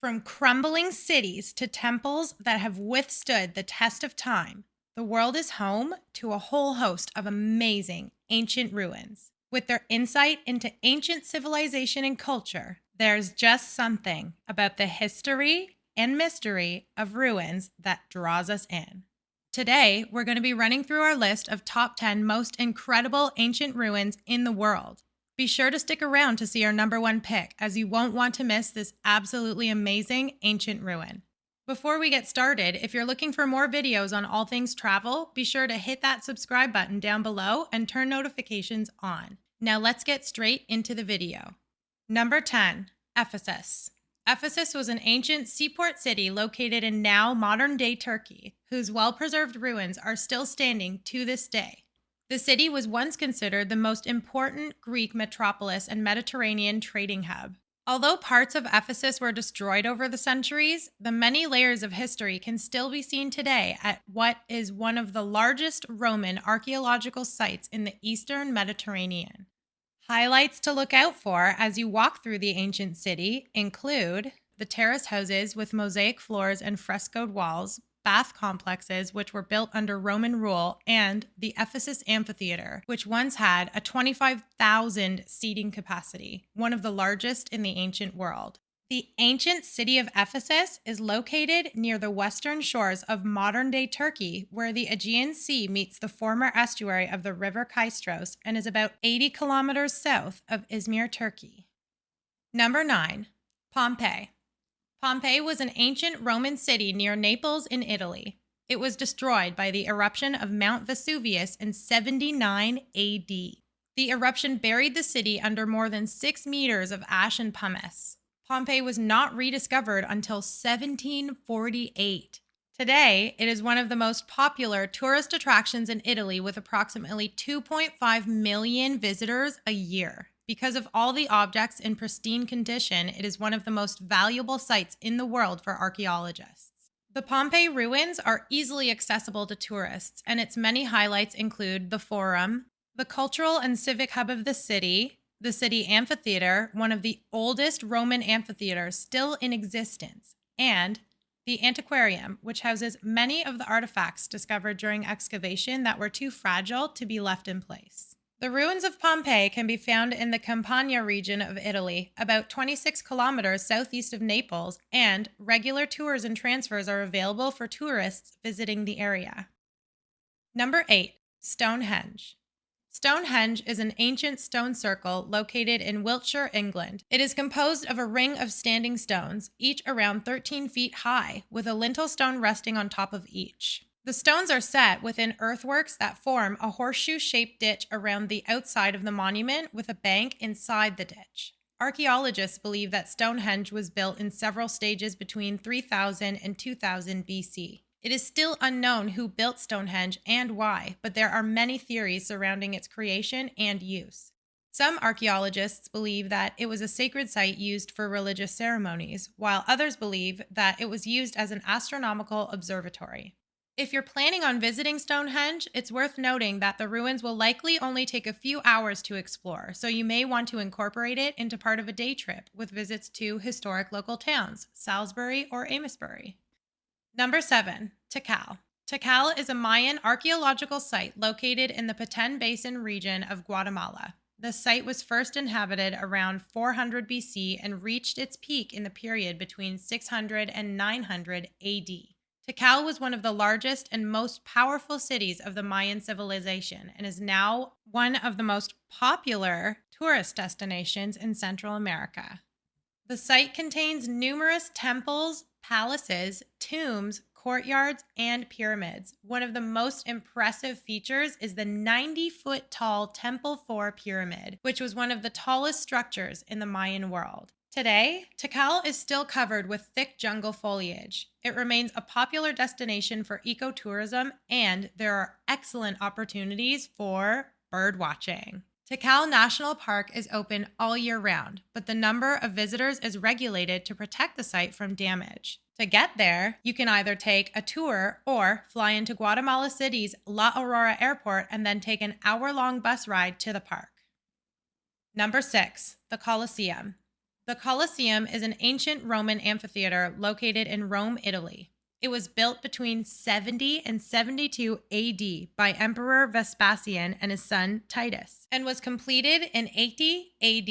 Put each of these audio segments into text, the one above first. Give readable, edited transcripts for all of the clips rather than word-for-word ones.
From crumbling cities to temples that have withstood the test of time, the world is home to a whole host of amazing ancient ruins. With their insight into ancient civilization and culture, there's just something about the history and mystery of ruins that draws us in. Today, we're going to be running through our list of top 10 most incredible ancient ruins in the world. Be sure to stick around to see our number one pick, as you won't want to miss this absolutely amazing ancient ruin. Before we get started, if you're looking for more videos on all things travel, be sure to hit that subscribe button down below and turn notifications on. Now let's get straight into the video. Number 10, Ephesus. Ephesus was an ancient seaport city located in now modern-day Turkey, whose well-preserved ruins are still standing to this day. The city was once considered the most important Greek metropolis and Mediterranean trading hub. Although parts of Ephesus were destroyed over the centuries, the many layers of history can still be seen today at what is one of the largest Roman archaeological sites in the Eastern Mediterranean. Highlights to look out for as you walk through the ancient city include the terrace houses with mosaic floors and frescoed walls, bath complexes which were built under Roman rule, and the Ephesus Amphitheater, which once had a 25,000 seating capacity, one of the largest in the ancient world. The ancient city of Ephesus is located near the western shores of modern-day Turkey, where the Aegean Sea meets the former estuary of the river Kystros and is about 80 kilometers south of Izmir, Turkey. Number 9, Pompeii. Pompeii was an ancient Roman city near Naples in Italy. It was destroyed by the eruption of Mount Vesuvius in 79 AD. The eruption buried the city under more than 6 meters of ash and pumice. Pompeii was not rediscovered until 1748. Today, it is one of the most popular tourist attractions in Italy with approximately 2.5 million visitors a year. Because of all the objects in pristine condition, it is one of the most valuable sites in the world for archaeologists. The Pompeii ruins are easily accessible to tourists, and its many highlights include the Forum, the cultural and civic hub of the city amphitheater, one of the oldest Roman amphitheaters still in existence, and the Antiquarium, which houses many of the artifacts discovered during excavation that were too fragile to be left in place. The ruins of Pompeii can be found in the Campania region of Italy, about 26 kilometers southeast of Naples, and regular tours and transfers are available for tourists visiting the area. Number 8, Stonehenge. Stonehenge is an ancient stone circle located in Wiltshire, England. It is composed of a ring of standing stones, each around 13 feet high, with a lintel stone resting on top of each. The stones are set within earthworks that form a horseshoe-shaped ditch around the outside of the monument with a bank inside the ditch. Archaeologists believe that Stonehenge was built in several stages between 3000 and 2000 BC. It is still unknown who built Stonehenge and why, but there are many theories surrounding its creation and use. Some archaeologists believe that it was a sacred site used for religious ceremonies, while others believe that it was used as an astronomical observatory. If you're planning on visiting Stonehenge, it's worth noting that the ruins will likely only take a few hours to explore, so you may want to incorporate it into part of a day trip with visits to historic local towns, Salisbury or Amesbury. Number 7, Tikal. Tikal is a Mayan archaeological site located in the Petén Basin region of Guatemala. The site was first inhabited around 400 BC and reached its peak in the period between 600 and 900 AD. Tikal was one of the largest and most powerful cities of the Mayan civilization and is now one of the most popular tourist destinations in Central America. The site contains numerous temples, palaces, tombs, courtyards, and pyramids. One of the most impressive features is the 90-foot-tall Temple 4 pyramid, which was one of the tallest structures in the Mayan world. Today, Tikal is still covered with thick jungle foliage. It remains a popular destination for ecotourism, and there are excellent opportunities for bird watching. Tikal National Park is open all year round, but the number of visitors is regulated to protect the site from damage. To get there, you can either take a tour or fly into Guatemala City's La Aurora Airport and then take an hour-long bus ride to the park. Number 6, the Colosseum. The Colosseum is an ancient Roman amphitheater located in Rome, Italy. It was built between 70 and 72 AD by Emperor Vespasian and his son Titus, and was completed in 80 AD.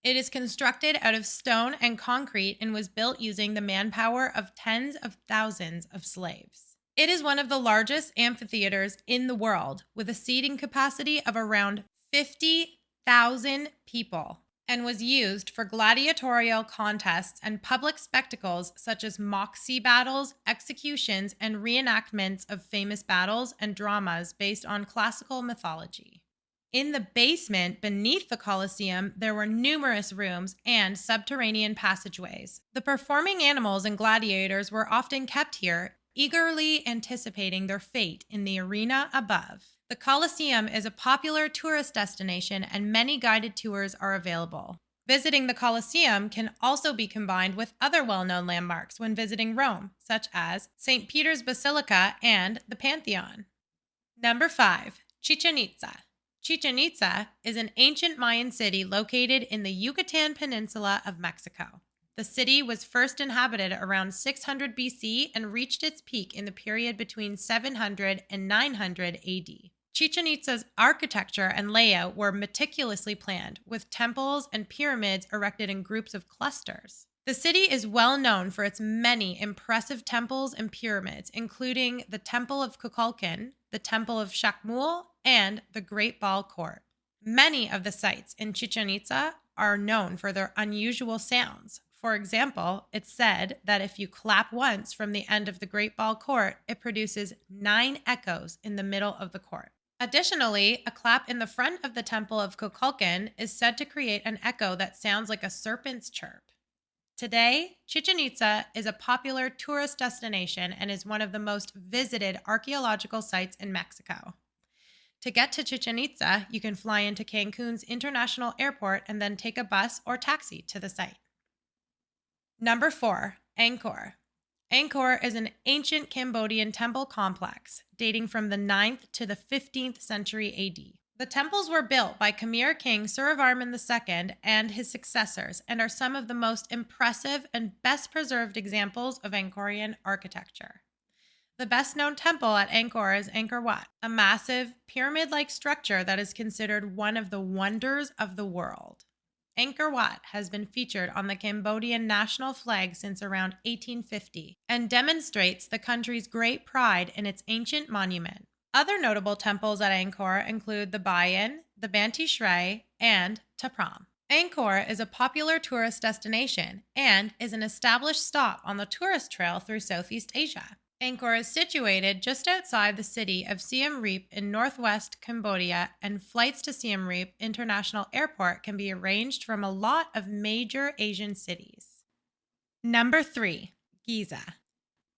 It is constructed out of stone and concrete and was built using the manpower of tens of thousands of slaves. It is one of the largest amphitheaters in the world, with a seating capacity of around 50,000 people, and was used for gladiatorial contests and public spectacles such as mock sea battles, executions, and reenactments of famous battles and dramas based on classical mythology. In the basement beneath the Colosseum, there were numerous rooms and subterranean passageways. The performing animals and gladiators were often kept here, eagerly anticipating their fate in the arena above. The Colosseum is a popular tourist destination and many guided tours are available. Visiting the Colosseum can also be combined with other well-known landmarks when visiting Rome, such as St. Peter's Basilica and the Pantheon. Number 5. Chichen Itza. Chichen Itza is an ancient Mayan city located in the Yucatan Peninsula of Mexico. The city was first inhabited around 600 BC and reached its peak in the period between 700 and 900 AD. Chichen Itza's architecture and layout were meticulously planned, with temples and pyramids erected in groups of clusters. The city is well known for its many impressive temples and pyramids, including the Temple of Kukulkan, the Temple of Shakmul, and the Great Ball Court. Many of the sites in Chichen Itza are known for their unusual sounds. For example, it's said that if you clap once from the end of the Great Ball Court, it produces 9 echoes in the middle of the court. Additionally, a clap in the front of the Temple of Kukulkan is said to create an echo that sounds like a serpent's chirp. Today, Chichen Itza is a popular tourist destination and is one of the most visited archaeological sites in Mexico. To get to Chichen Itza, you can fly into Cancun's International Airport and then take a bus or taxi to the site. Number 4, Angkor. Angkor is an ancient Cambodian temple complex dating from the 9th to the 15th century AD. The temples were built by Khmer King Suravarman II and his successors and are some of the most impressive and best preserved examples of Angkorian architecture. The best-known temple at Angkor is Angkor Wat, a massive, pyramid-like structure that is considered one of the wonders of the world. Angkor Wat has been featured on the Cambodian national flag since around 1850 and demonstrates the country's great pride in its ancient monument. Other notable temples at Angkor include the Bayon, the Banteay Shrine, and Ta Prohm. Angkor is a popular tourist destination and is an established stop on the tourist trail through Southeast Asia. Angkor is situated just outside the city of Siem Reap in northwest Cambodia, and flights to Siem Reap International Airport can be arranged from a lot of major Asian cities. Number 3, Giza.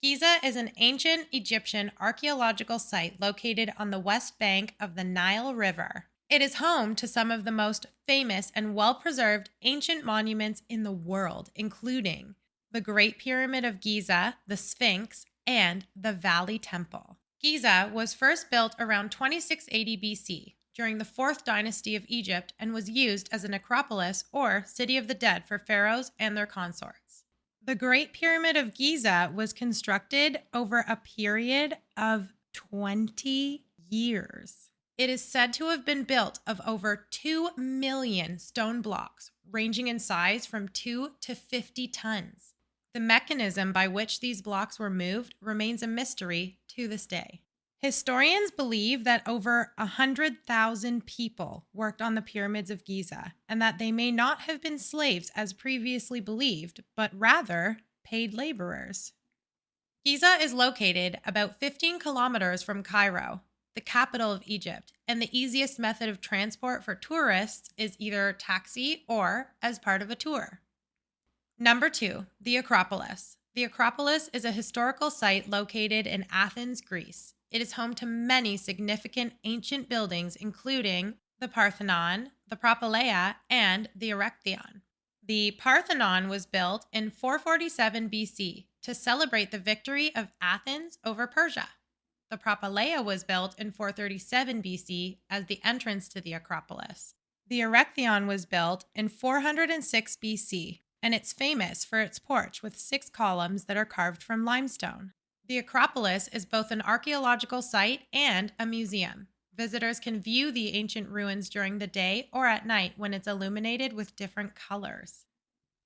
Giza is an ancient Egyptian archaeological site located on the west bank of the Nile River. It is home to some of the most famous and well-preserved ancient monuments in the world, including the Great Pyramid of Giza, the Sphinx, and the Valley Temple. Giza was first built around 2680 BC during the 4th dynasty of Egypt and was used as an Acropolis or city of the dead for pharaohs and their consorts. The Great Pyramid of Giza was constructed over a period of 20 years. It is said to have been built of over 2 million stone blocks, ranging in size from 2 to 50 tons. The mechanism by which these blocks were moved remains a mystery to this day. Historians believe that over 100,000 people worked on the pyramids of Giza, and that they may not have been slaves as previously believed, but rather paid laborers. Giza is located about 15 kilometers from Cairo, the capital of Egypt, and the easiest method of transport for tourists is either taxi or as part of a tour. Number 2, the Acropolis. The Acropolis is a historical site located in Athens, Greece. It is home to many significant ancient buildings, including the Parthenon, the Propylaea, and the Erechtheion. The Parthenon was built in 447 BC to celebrate the victory of Athens over Persia. The Propylaea was built in 437 BC as the entrance to the Acropolis. The Erechtheion was built in 406 BC, and it's famous for its porch with 6 columns that are carved from limestone. The Acropolis is both an archaeological site and a museum. Visitors can view the ancient ruins during the day or at night when it's illuminated with different colors.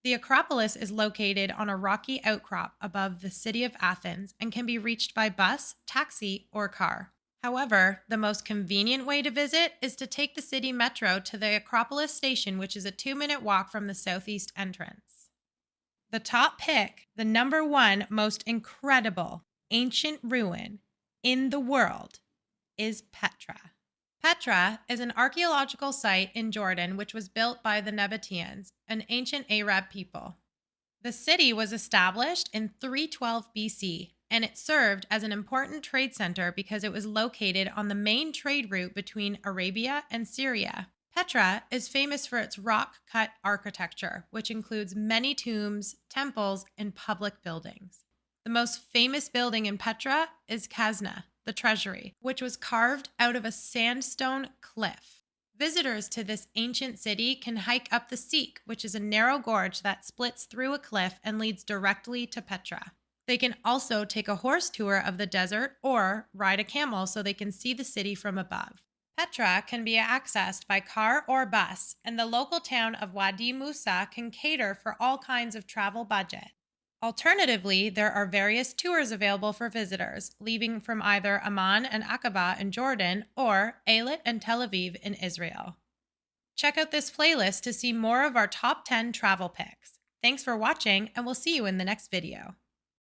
The Acropolis is located on a rocky outcrop above the city of Athens and can be reached by bus, taxi, or car. However, the most convenient way to visit is to take the city metro to the Acropolis station, which is a 2-minute walk from the southeast entrance. The top pick, the number one most incredible ancient ruin in the world, is Petra. Petra is an archaeological site in Jordan which was built by the Nabateans, an ancient Arab people. The city was established in 312 BC, and it served as an important trade center because it was located on the main trade route between Arabia and Syria. Petra is famous for its rock-cut architecture, which includes many tombs, temples, and public buildings. The most famous building in Petra is Kazna, the treasury, which was carved out of a sandstone cliff. Visitors to this ancient city can hike up the Seek, which is a narrow gorge that splits through a cliff and leads directly to Petra. They can also take a horse tour of the desert or ride a camel so they can see the city from above. Petra can be accessed by car or bus, and the local town of Wadi Musa can cater for all kinds of travel budget. Alternatively, there are various tours available for visitors, leaving from either Amman and Aqaba in Jordan or Eilat and Tel Aviv in Israel. Check out this playlist to see more of our top 10 travel picks. Thanks for watching, and we'll see you in the next video.